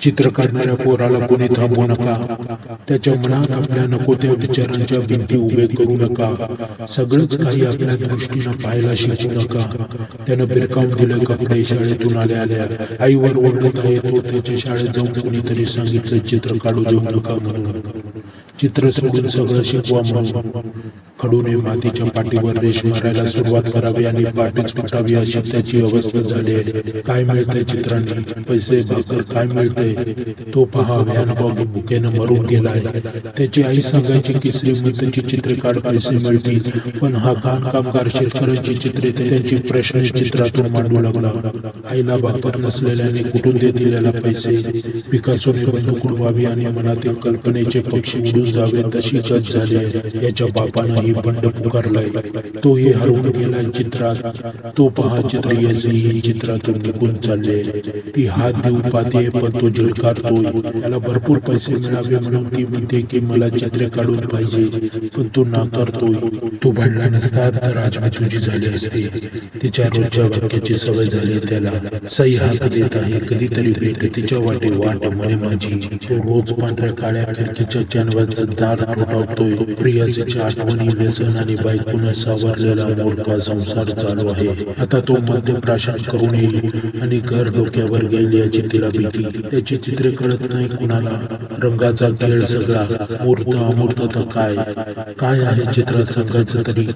चित्र काढणाऱ्या पोराला कोणी थांबवू नका. त्याच्या मनात आपल्या नको त्या विचारांच्या भिंती उभे करू नका. सगळंच काही आपल्या दृष्टीनं पाहायला शिकू नका. त्यानं बिरकावून दिलं कपडे. शाळेतून आल्या आल्या आईवर ओरडत आहे तो. त्याच्या शाळेत जाऊन कोणीतरी सांगितलं चित्र काढू देऊ नका म्हणून. चित्र सोडून सगळं शिकवा म्हणून. खडूने मातीच्या पाठीवर रेष मारायला सुरुवात करावी आणि पाठीच फुटावी अशी त्याची अवस्था झाली आहे. काय मिळतंय चित्रांनी? पैसे भाकर काय मिळतंय? तो पहा व्हॅन बॉगी भुकेनं मरून गेलाय. त्याची आई सांगायची की श्रीमंतांची चित्रे काढ पैसे मिळतील. पण हा कामगार शेतकऱ्यांची चित्रे त्यांची प्रश्न चित्रातून मांडू लागला. आईला भाकर नसलेल्याने कुठून देतील याला पैसे? पिकासोने बंदूक उडवावी आणि मनातील कल्पनेचे पक्षी उडून जावे तशी गत झाली. याच्या बापानं ही बंड पुकारलाय. तोही हरवून गेलाय चित्रात. तो पहा चित्र ही चित्रातून निघून चालले. ती हात देऊ पाहते पण तो झिडकारतोय. त्याला भरपूर पैसे मिळावे म्हणून ती म्हणते की मला चित्रे काढून पाहिजे, पण तो नाकारतोय. तू भांडला नसता तर आज मी तुझी झाली असती. तिच्या रोजच्या वाक्याची सवय झाली त्याला. सई हात देत आहे. कधीतरी भेट तिच्या वाटे वाट म्हणे माझी. तो रोज पांढऱ्या काळ्या खिडकीच्या कॅनव्हासचं दार ठोठावतोय. प्रियासीच्या आठवणी, व्यसन आणि बायकोनं सावरलेला मोडका संसार चालू आहे. आता तो मद्यप्राशन करून येईल आणि घर डोक्यावर घेईल याची तिला भीती. त्याची चित्रे कळत नाही कुणाला. रंगाचा खेळ सगळा. मूर्त अमूर्त तर काय काय आहे चित्रात सांगायचं तरी?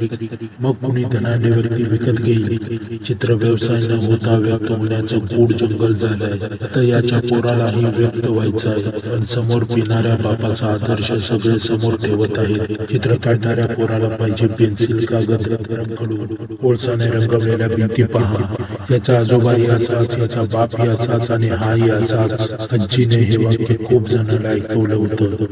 मग कुणी धनाढ्य व्यक्ती विकत घेईल. चित्र व्यवसाय न होता व्यक्त होण्याचं गूढ जंगल झालंय. आता याच्या पोरालाही व्यक्त व्हायचं आहे. पण समोर पिणाऱ्या बापाचा आदर्श सगळे समोर ठेवत आहेत. चित्र काढणाऱ्या पोराला पाहिजे पेन्सिल, कागद, रंगखडू. कोळसाने रंगवलेल्या भिंती पहा. याचा आजोबाही असाच, याचा बापही असाच आणि हाही असाच. आजीने हे वाक्य खूप जणांना ऐकवलं होतं.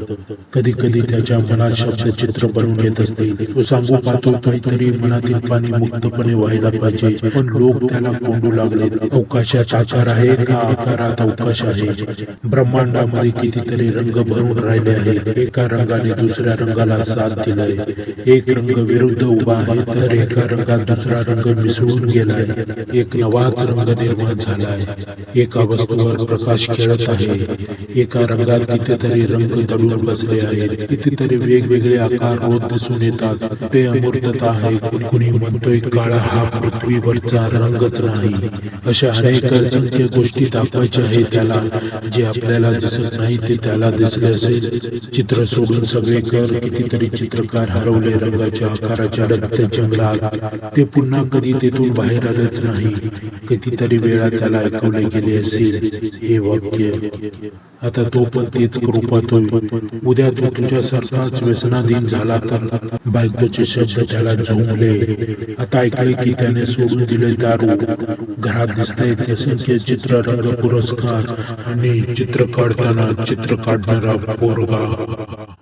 कधी कधी त्याच्या मनात शब्द चित्र बनवून येत असते. तो सांगू पाहतो काहीतरी मनातील पाणी मुक्तपणे व्हायला पाहिजे, पण लोक त्याला कोंडू लागले. अवकाशात आकार आहे का आकारात अवकाश आहे? ब्रह्मांडामध्ये कितीतरी रंग भरून राहिले आहेत. एका रंगाने दुसऱ्या रंगाला साथ दिलाय. एक रंग विरुद्ध उभा आहे तर एका रंगात दुसरा रंग मिसळून गेलाय. एक नवाच रंग निर्माण झालाय. एका वस्तूवर प्रकाश खेळत आहे. एका रंगात कितीतरी रंग दडून बसले आहेत. कितीतरी वेगवेगळे आकार रोज दिसून येतात. ते अमूर्तता आहे. कुणी म्हणतोय काळा हा पृथ्वीवरचा रंगच नाही. अशा अनेक असंख्य गोष्टी दाखवायच्या आहेत त्याला. जे आपल्याला दिसत नाही ते त्याला दिसले असेल. चित्र सोडून सगळे कर. कितीतरी चित्रकार हरवले रंगाच्या आकाराच्या रक्त जंगलात. ते पुन्हा कधी तेथून बाहेर आलेच नाही. कितीतरी वेळा त्याला ऐकवले गेले असेल हे वाक्य. आता तो पण तेच करू पाहतोय. उद्या तो तुझ्यासारखाच व्यसनाधीन झाला तर? बायकोचे शब्द त्याला झोंबले. आता ऐकले की त्याने सोडून दिले दारू. घरात दिसतायत असंख्य चित्र, रंग, पुरस्कार आणि चित्र काढताना चित्र काढणारा पोरगा.